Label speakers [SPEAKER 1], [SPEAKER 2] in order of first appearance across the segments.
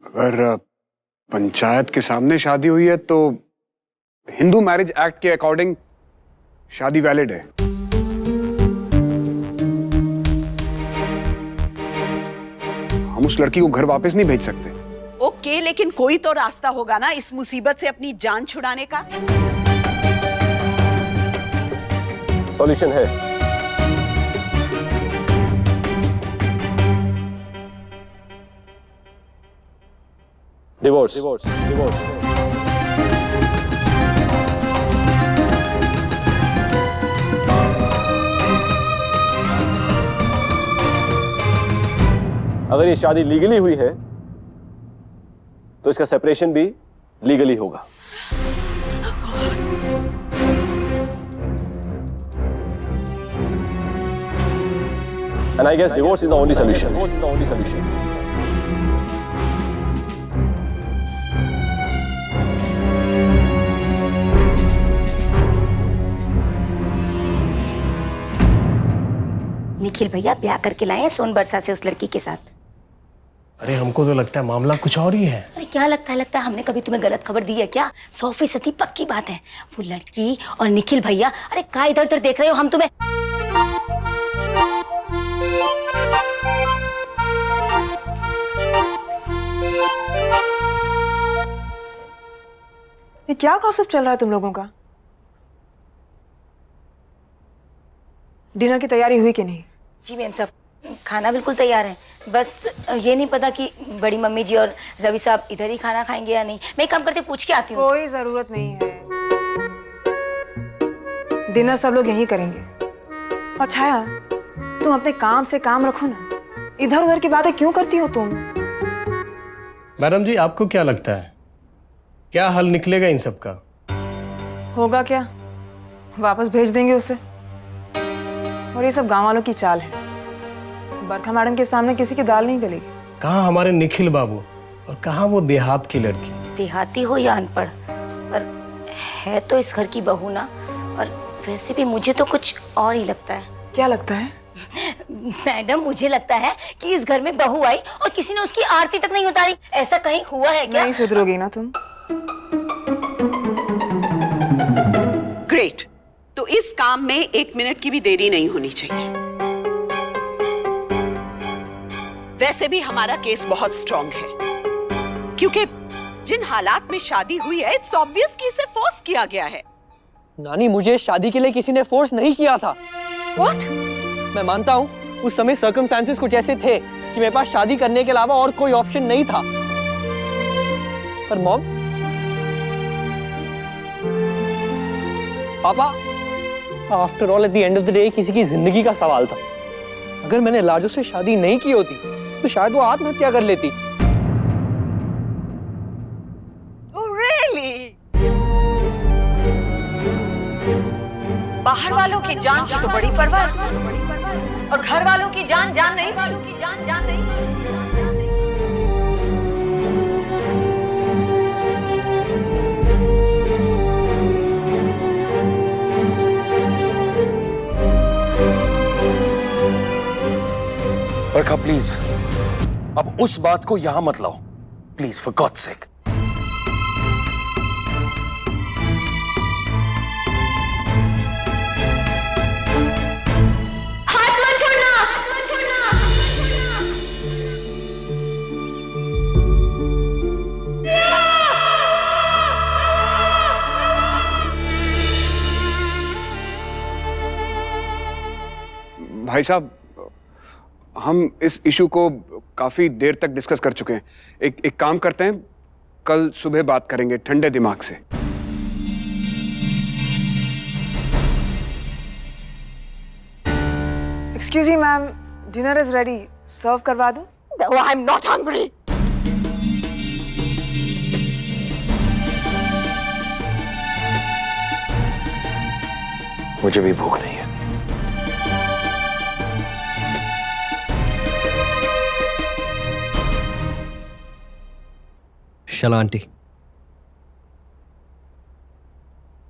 [SPEAKER 1] अगर पंचायत के सामने शादी हुई है तो हिंदू मैरिज एक्ट के अकॉर्डिंग शादी वैलिड है। हम उस लड़की को घर वापस नहीं भेज सकते।
[SPEAKER 2] ओके, लेकिन कोई तो रास्ता होगा ना इस मुसीबत से अपनी जान छुड़ाने का।
[SPEAKER 3] सॉल्यूशन है। Divorce, divorce, divorce. अगर ये शादी लीगली हुई है तो इसका सेपरेशन भी लीगली होगा। And I guess divorce is the only solution. Divorce is the only solution.
[SPEAKER 4] Nikhil भैया ब्याह करके लाए हैं सोन बरसा से उस लड़की के साथ।
[SPEAKER 5] अरे हमको तो लगता है मामला कुछ और ही है।
[SPEAKER 4] अरे क्या लगता है हमने कभी तुम्हें गलत खबर दी है क्या? 100% पक्की बात है। वो लड़की और निखिल भैया, अरे क्या इधर उधर देख रहे हो? हम तुम्हें
[SPEAKER 6] ये क्या गॉसिप चल रहा है तुम लोगों का? डिनर की तैयारी हुई कि नहीं?
[SPEAKER 4] जी मैम साहब, खाना बिल्कुल तैयार है। बस ये नहीं पता कि बड़ी मम्मी जी और रवि साहब इधर ही खाना खाएंगे या नहीं। मैं एक काम करते पूछ के आती हूँ।
[SPEAKER 6] कोई जरूरत नहीं है, डिनर सब लोग यहीं करेंगे। और छाया, तुम अपने काम से काम रखो ना, इधर उधर की बातें क्यों करती हो तुम?
[SPEAKER 5] मैडम जी, आपको क्या लगता है क्या हल निकलेगा इन सब का?
[SPEAKER 6] होगा क्या, वापस भेज देंगे उसे। और ये सब गांव वालों की चाल है। बरखा मैडम के सामने किसी की दाल नहीं गलेगी।
[SPEAKER 5] कहाँ हमारे निखिल बाबू और कहाँ वो देहात की लड़की।
[SPEAKER 4] देहाती हो या अनपढ़, पर है तो इस घर की बहू ना। और वैसे भी मुझे तो कुछ और ही लगता है।
[SPEAKER 6] क्या लगता है?
[SPEAKER 4] मैडम, मुझे लगता है कि इस घर में बहू आई और किसी ने उसकी आरती तक नहीं उतारी। ऐसा कहीं हुआ है क्या?
[SPEAKER 6] नहीं सुधरोगी ना तुम।
[SPEAKER 2] ग्रेट, तो इस काम में 1 मिनट की भी देरी नहीं होनी चाहिए। वैसे भी हमारा केस बहुत स्ट्रांग है, क्योंकि जिन हालात में शादी हुई है, इट्स ऑब्वियस कि इसे फोर्स किया गया है।
[SPEAKER 7] नानी, मुझे शादी के लिए किसी ने फोर्स नहीं किया था।
[SPEAKER 2] What?
[SPEAKER 7] मैं मानता हूँ उस समय सर्कमस्टेंसेस कुछ ऐसे थे कि मेरे पास शादी करने के अलावा और कोई ऑप्शन नहीं था। पर मॉम, पापा, after all at the end of the day किसी की जिंदगी का सवाल था। अगर मैंने लाजो से शादी नहीं की होती तो शायद वो आत्महत्या कर लेती।
[SPEAKER 2] Oh, really? बाहर वालों की जान की तो बड़ी परवाह और घर वालों की जान नहीं थी।
[SPEAKER 8] बरखा प्लीज, अब उस बात को यहां मत लाओ प्लीज, फॉर गॉड्स सेक।
[SPEAKER 4] हाथ मत छोड़ना।
[SPEAKER 1] भाई साहब, हम इस इशू को काफी देर तक डिस्कस कर चुके हैं। एक काम करते हैं, कल सुबह बात करेंगे ठंडे दिमाग से।
[SPEAKER 6] Excuse me ma'am, dinner is ready, serve करवा दूं?
[SPEAKER 2] No, I'm not hungry.
[SPEAKER 8] मुझे भी भूख नहीं है।
[SPEAKER 7] चलो आंटी,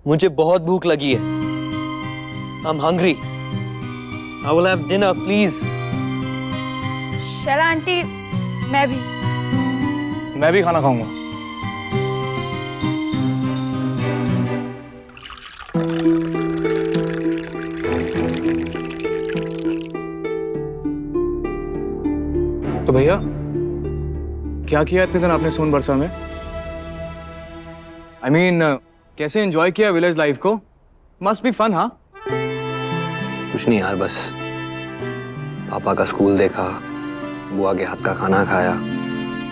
[SPEAKER 7] मुझे बहुत भूख लगी है। I'm hungry. I will have dinner, please.
[SPEAKER 9] शला आंटी, मैं भी। मैं भी खाना खाऊंगा। तो भैया क्या किया इतने दिन आपने सोन बरसा में? I mean, कैसे एंजॉय किया विलेज लाइफ को? मस्ट बी फन, हाँ?
[SPEAKER 10] कुछ नहीं यार, बस पापा का स्कूल देखा, बुआ के हाथ का खाना खाया,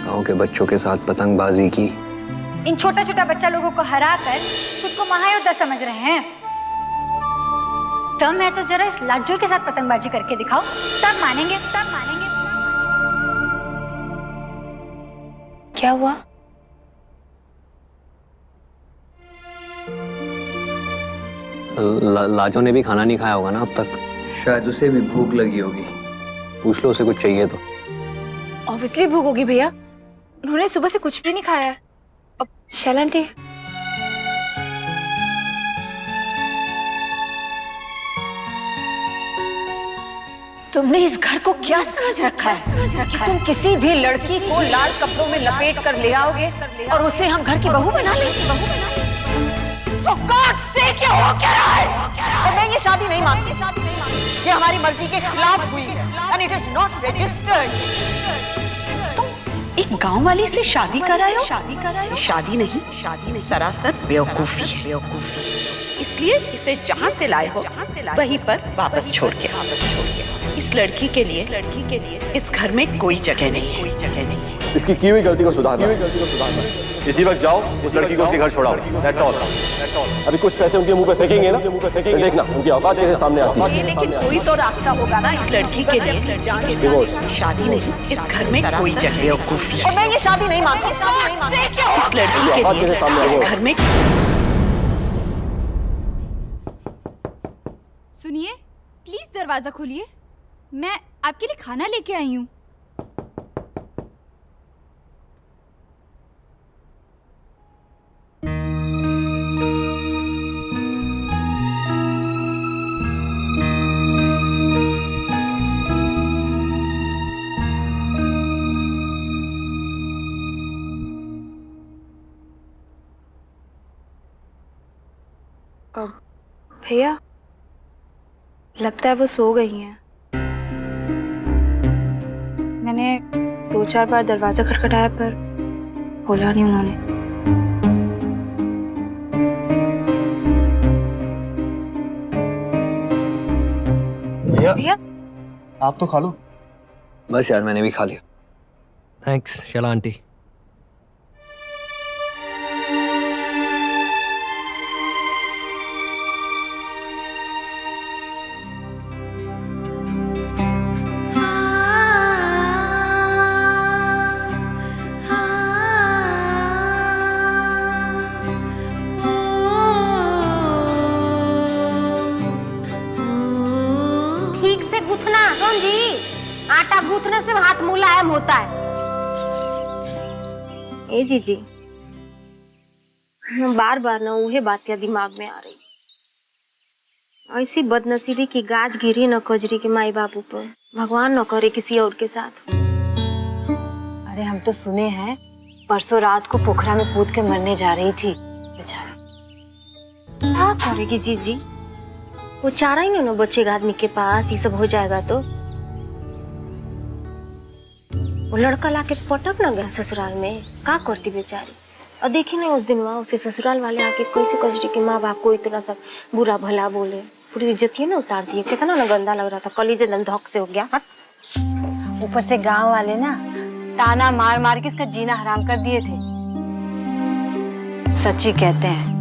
[SPEAKER 10] गांव के बच्चों के साथ पतंगबाजी की।
[SPEAKER 11] इन छोटा छोटा बच्चा लोगों को हराकर खुद को महायोद्धा समझ रहे हैं। दम है तो जरा इस लाजो के साथ पतंगबाजी करके दिखाओ, तब मानेंगे, तब मानेंगे।
[SPEAKER 4] क्या हुआ?
[SPEAKER 10] लाजो ने भी खाना नहीं खाया होगा ना अब तक।
[SPEAKER 12] शायद उसे भी भूख लगी होगी।
[SPEAKER 10] पूछ लो उसे कुछ चाहिए तो।
[SPEAKER 6] ऑब्वियसली भूख होगी भैया, उन्होंने सुबह से कुछ भी नहीं खाया है। अब शैला आंटी,
[SPEAKER 2] तुमने इस घर को क्या समझ रखा है कि तुम किसी भी लड़की को लाल कपड़ों में लपेट कर ले आओगे और उसे हम घर की बहू बना लेंगे? For God's sake, ये हो क्या रहा है? और मैं ये शादी नहीं मानती, ये हमारी मर्जी के खिलाफ हुई है and it is not registered। तुम एक गांव वाली से शादी करायो? शादी नहीं, सरासर बेवकूफी है। इसलिए इसे जहाँ से लाए हो वहीं पर वापस छोड़ के। इस लड़की के लिए इस घर में कोई जगह नहीं।
[SPEAKER 3] इसकी की हुई गलती को सुधारना। इसी वक्त जाओ उस लड़की को उसके घर छोड़ाओ। That's all। अभी कुछ पैसे उनके मुंह पे फेंकेंगे ना, फिर देखना उनकी औकात कैसे सामने आती है।
[SPEAKER 2] लेकिन कोई तो रास्ता होगा ना इस लड़की के लिए। शादी नहीं, इस घर में कोई जगह बेवकूफी। और मैं ये शादी नहीं मानती। इस लड़की के लिए इस घर में।
[SPEAKER 11] सुनिए, प्लीज दरवाजा खोलिए, मैं आपके लिए खाना लेके आई हूँ।
[SPEAKER 6] भैया लगता है वो सो गई हैं। मैंने 2-4 बार दरवाजा खटखटाया पर खोला नहीं उन्होंने।
[SPEAKER 9] भैया आप तो खा लो।
[SPEAKER 10] बस यार मैंने भी खा लिया।
[SPEAKER 12] Thanks Shaila aunty.
[SPEAKER 11] ठीक से गूंथना सोन जी, आटा गूंथने से हाथ मुलायम होता है।
[SPEAKER 13] ए जीजी, बार बार ना उहे बात या दिमाग में आ रही। ऐसी बदनसीबी की गाज गिरी न कजरी के माई बापू पर, भगवान न करे किसी और के साथ।
[SPEAKER 11] अरे हम तो सुने हैं परसों रात को पोखरा में कूद के मरने जा रही थी बेचारी।
[SPEAKER 13] क्या करेगी जीजी, वो चारा ही नहीं बचेगा आदमी के पास। ये सब हो जाएगा तो वो लड़का लाके पटक न गया ससुराल में, क्या करती बेचारी। और देखी नहीं उस दिन वहाँ उसे ससुराल वाले आके कैसे कजरी के माँ बाप को इतना सब बुरा भला बोले, पूरी इज्जत ही ना उतार दिए। कितना ना गंदा लग रहा था, कलीजे एकदम धक से हो गया।
[SPEAKER 11] ऊपर से गांव वाले ना ताना मार मार के इसका जीना हराम कर दिए थे। सच्ची कहते हैं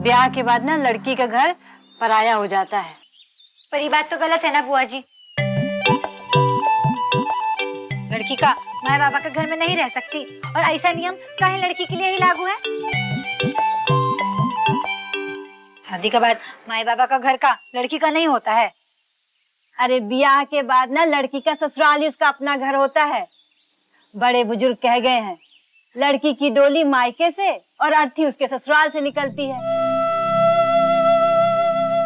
[SPEAKER 11] ब्याह के बाद ना लड़की का घर पराया हो जाता है।
[SPEAKER 13] पर ये बात तो गलत है ना बुआ जी। लड़की का माँ बाबा के घर में नहीं रह सकती, और ऐसा नियम काहे लड़की के लिए ही लागू है? शादी के बाद माँ बाबा का घर का लड़की का नहीं होता है।
[SPEAKER 11] अरे ब्याह के बाद ना लड़की का ससुराल ही उसका अपना घर होता है। बड़े बुजुर्ग कह गए हैं लड़की की डोली मायके से और अर्थी उसके ससुराल से निकलती है।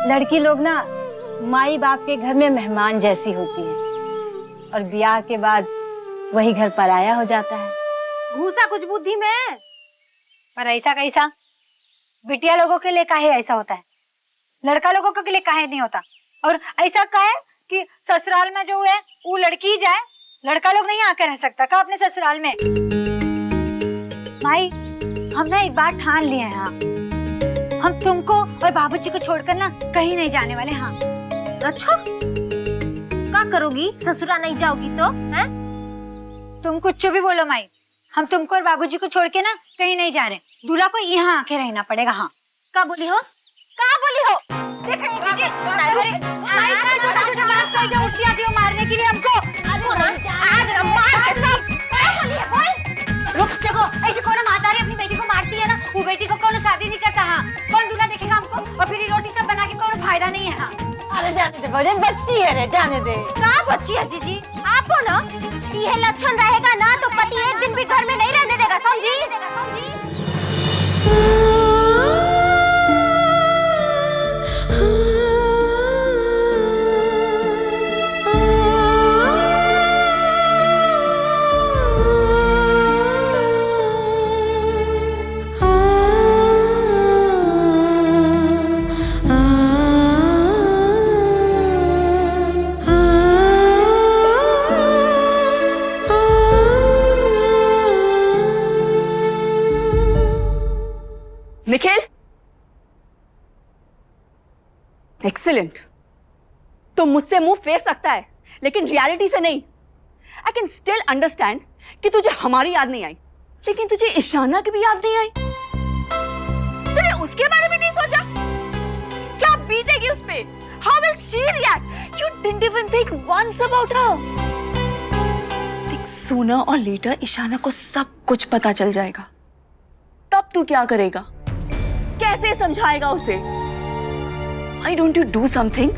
[SPEAKER 11] लड़की लोग ना माई बाप के घर में मेहमान जैसी होती है, और ब्याह के बाद वही घर पराया हो जाता है। घुसा कुछ बुद्धि में। पर ऐसा कैसा? बिटिया लोगों के लिए काहे ऐसा होता है, लड़का लोगों के लिए काहे नहीं होता? और ऐसा काहे कि ससुराल में जो है वो लड़की ही जाए, लड़का लोग नहीं आकर रह सकता का अपने ससुराल में? माई, हम ना एक बार ठान लिए हैं, हाँ, हम तुमको और बाबूजी को छोड़कर ना कहीं नहीं जाने वाले। हाँ।
[SPEAKER 13] अच्छा, क्या करोगी? ससुराल नहीं जाओगी तो? हैं?
[SPEAKER 11] तुम कुछ भी बोलो माई, हम तुमको और बाबूजी को छोड़ के ना कहीं नहीं जा रहे। दूल्हा को यहाँ आके रहना पड़ेगा। हाँ।
[SPEAKER 13] क्या बोली हो? क्या बोली हो? देख रही हो जीजी?
[SPEAKER 11] माई का छोटा-छोटा बात कैसे उठती आती हो मारने के लिए हमको? आज मार के सब। क्या बोली है बोल? रुक, देखो ऐसे कौन मातारी अपनी बेटी को मारती है ना, वो बेटी को कौन शादी नहीं करता। हाँ, कौन दूल्हा देखेगा हमको? और फिर रोटी सब बना के कौन फायदा नहीं है। हाँ।
[SPEAKER 13] अरे जाने दे भजन, बच्ची है रे, जाने दे। क्या बच्ची है जीजी? आपो ना ये लक्षण रहेगा ना तो पति एक दिन भी घर में नहीं रहने देगा, समझी?
[SPEAKER 2] निखिल, एक्सीलेंट। तो मुझसे मुंह फेर सकता है लेकिन रियलिटी से नहीं। आई कैन स्टिल अंडरस्टैंड कि तुझे हमारी याद नहीं आई, लेकिन तुझे ईशाना की भी याद नहीं आई। तूने उसके बारे में नहीं सोचा? क्या बीतेगी उस पे? How will she react? You didn't even think once about her. देख, sooner or later ईशाना को सब कुछ पता चल जाएगा। तब तू क्या करेगा? कैसे समझाएगा उसे? Why don't you do something?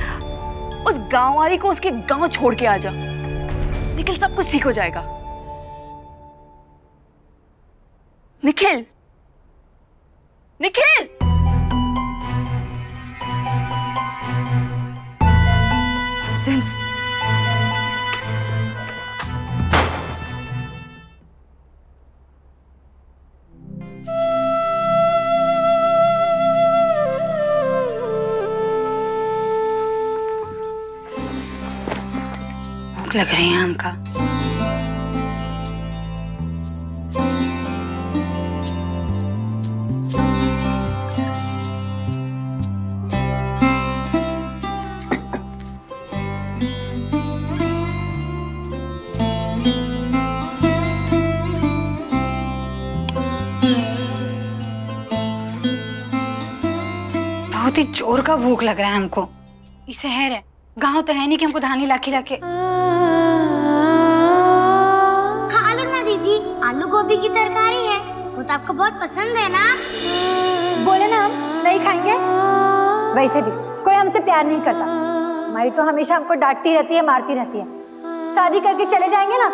[SPEAKER 2] उस गांव वाली को उसके गांव छोड़ के आ जा। निखिल, सब कुछ ठीक हो जाएगा। निखिल, निखिल! Nonsense.
[SPEAKER 11] भूख लग रही है हमका। बहुत ही जोर का भूख लग रहा है हमको। ये शहर है, गांव तो है नहीं कि हमको धानी लाके लाके।
[SPEAKER 13] खा लो ना दीदी, आलू गोभी की तरकारी है, वो तो आपको बहुत पसंद है ना।
[SPEAKER 11] बोले ना हम नहीं खाएंगे। वैसे भी कोई हमसे प्यार नहीं करता। माई तो हमेशा हमको डांटती रहती है, मारती रहती है। शादी करके चले जाएंगे ना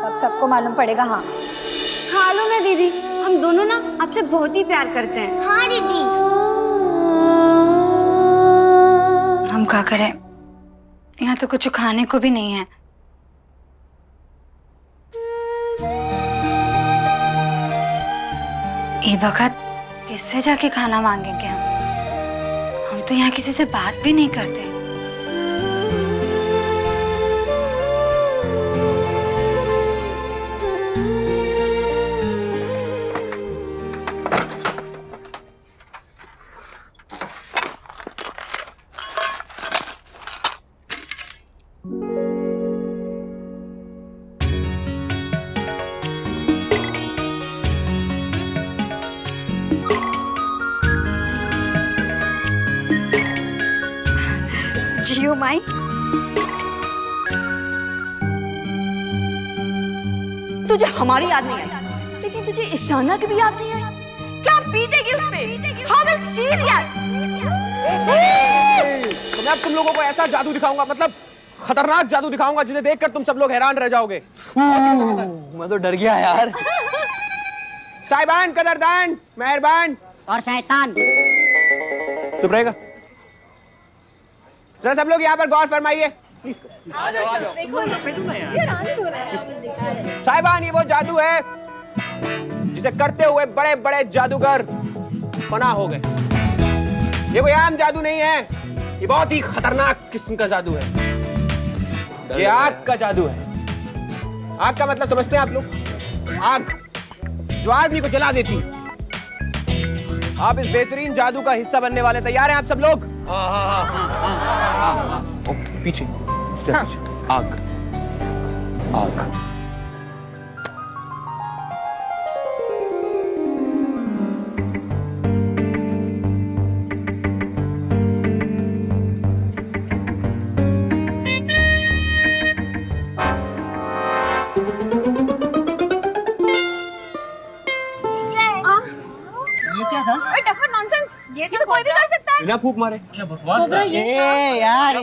[SPEAKER 11] तब सबको मालूम पड़ेगा। हाँ,
[SPEAKER 13] खा लो ना दीदी, हम दोनों ना आपसे बहुत ही प्यार करते हैं। हाँ दीदी।
[SPEAKER 11] हम क्या करें, यहाँ तो कुछ खाने को भी नहीं है। ये वक्त किससे जाके खाना मांगेंगे हम तो यहाँ किसी से बात भी नहीं करते। जियो माई।
[SPEAKER 2] तुझे हमारी याद नहीं आई, लेकिन तुझे ईशाना की भी याद नहीं आई। क्या बीतेगी उस पे? How will she react?
[SPEAKER 3] तो मैं अब तुम लोगों को ऐसा जादू दिखाऊंगा, मतलब खतरनाक जादू दिखाऊंगा जिसे देखकर तुम सब लोग हैरान रह जाओगे।
[SPEAKER 7] मैं तो डर गया यार।
[SPEAKER 3] साहिबान, कदरदान, मेहरबान
[SPEAKER 11] और शैतान।
[SPEAKER 3] चुप रहेगा। जरा सब लोग यहाँ पर गौर फरमाइए। साहिबान, ये वो जादू है
[SPEAKER 14] जिसे करते हुए बड़े बड़े जादूगर फना हो गए। ये कोई आम जादू नहीं है, ये बहुत ही खतरनाक किस्म का जादू है। ये आग का जादू है। आग का मतलब समझते हैं आप लोग? आग जो आदमी को जला देती। आप इस बेहतरीन जादू का हिस्सा बनने वाले तैयार हैं आप सब लोग? पीछे आग आग।
[SPEAKER 11] ये तो कोई भी कर सकता है।
[SPEAKER 14] बिना फूक मारे।
[SPEAKER 11] क्या बकवास था?
[SPEAKER 15] ये यार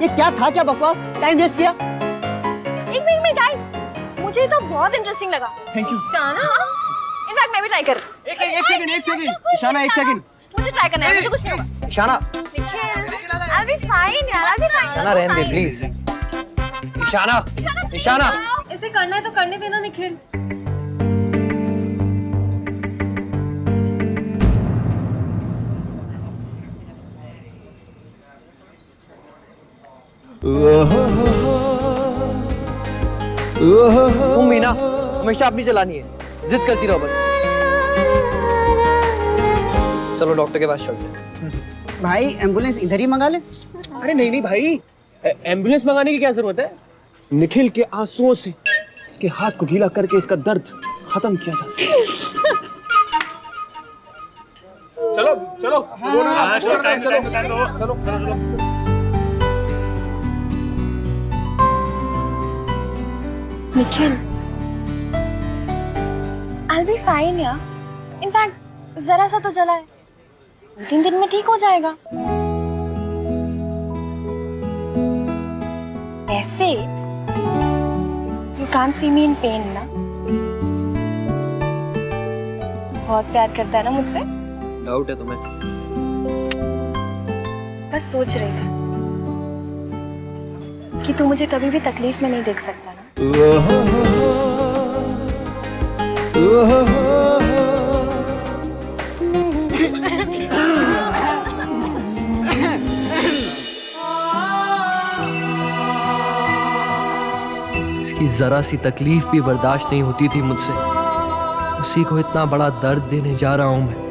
[SPEAKER 15] ये क्या था? क्या बकवास टाइम वेस्ट किया?
[SPEAKER 11] एक मिनट में गाइस, मुझे तो बहुत इंटरेस्टिंग लगा।
[SPEAKER 14] Thank you.
[SPEAKER 11] शाना, इनफैक्ट मैं भी ट्राई कर।
[SPEAKER 14] एक सेकंड ईशाना, एक सेकंड।
[SPEAKER 11] मुझे ट्राई करना है, मुझे कुछ नहीं होगा।
[SPEAKER 10] ईशाना,
[SPEAKER 11] I'll be fine यार, I'll be fine।
[SPEAKER 10] ईशाना रहने दे प्लीज। ईशाना, ईशाना।
[SPEAKER 13] इसे करना है तो करने देना निखिल।
[SPEAKER 10] तुम भी ना हमेशा अपनी चलानी है, जिद करती रहो बस। चलो डॉक्टर के पास चलते हैं।
[SPEAKER 15] भाई एम्बुलेंस इधर ही मंगा ले।
[SPEAKER 14] अरे नहीं नहीं भाई, एम्बुलेंस मंगाने की क्या जरूरत है? निखिल के आंसुओं से इसके हाथ को गीला करके इसका दर्द खत्म किया जा सकता है। चलो चलो चलो चलो।
[SPEAKER 11] निखिल, I'll be fine यार। इनफैक्ट जरा सा तो जला है, 2-3 दिन में ठीक हो जाएगा। ऐसे you can't see me in pain ना? बहुत प्यार करता है ना मुझसे?
[SPEAKER 10] डाउट है तुम्हें?
[SPEAKER 11] बस सोच रही थी कि तू मुझे कभी भी तकलीफ में नहीं देख सकता ना।
[SPEAKER 12] जिसकी जरा सी तकलीफ भी बर्दाश्त नहीं होती थी मुझसे, उसी को इतना बड़ा दर्द देने जा रहा हूं मैं।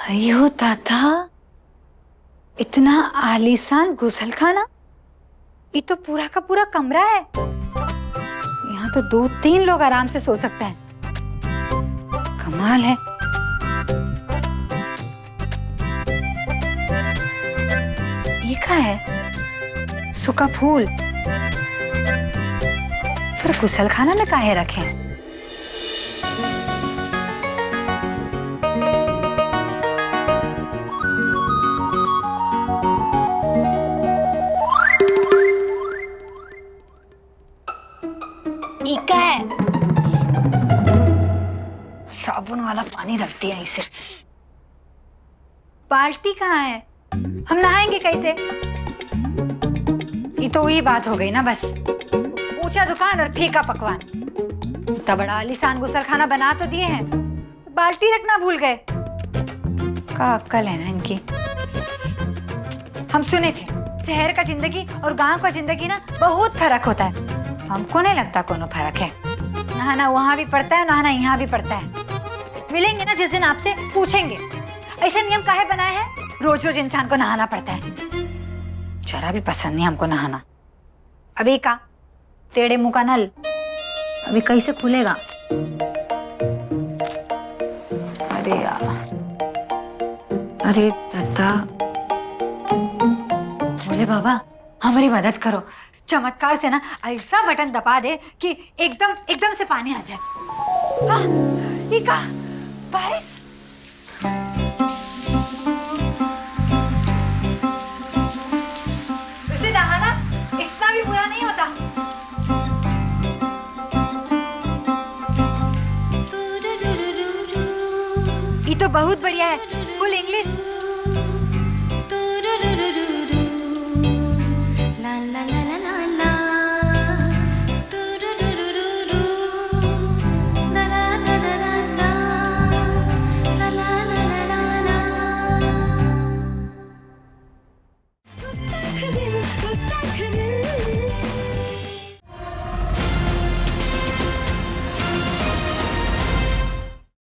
[SPEAKER 2] अयो दादा, इतना आलीशान गुसलखाना? ये तो पूरा का पूरा कमरा है। यहाँ तो 2-3 लोग आराम से सो सकते हैं। कमाल है। ये क्या है? सूखा फूल। पर गुसलखाना में काहे रखे हैं? इका है, साबुन वाला पानी रख दिया इसे। बाल्टी कहाँ है? हम नहाएंगे कैसे? ये तो वही बात हो गई ना बस। ऊंचा दुकान और फीका पकवान। इतना बड़ा आलीशान गुसलखाना बना तो दिए हैं, बाल्टी रखना भूल गए। का अक्कल है ना इनकी। हम सुने थे शहर का जिंदगी और गांव का जिंदगी ना बहुत फर्क होता है। हमको नहीं लगता कोनो फर्क है। नहाना वहां भी पड़ता है, नहाना यहाँ भी पड़ता है। मिलेंगे ना जिस दिन आपसे पूछेंगे ऐसे नियम काहे बनाए हैं? रोज रोज इंसान को नहाना पड़ता है। जरा भी पसंद नहीं हमको नहाना। अभी का टेढ़े मुंह का नल अभी कैसे खुलेगा? अरे यार,
[SPEAKER 11] अरे दादा, बोले बाबा हमारी मदद करो, चमत्कार से ना ऐसा बटन दबा दे कि एकदम एकदम से पानी आ जाए। ये का बारिश? वैसे नहाना इतना भी बुरा नहीं होता। ये तो बहुत बढ़िया है, फुल इंग्लिश।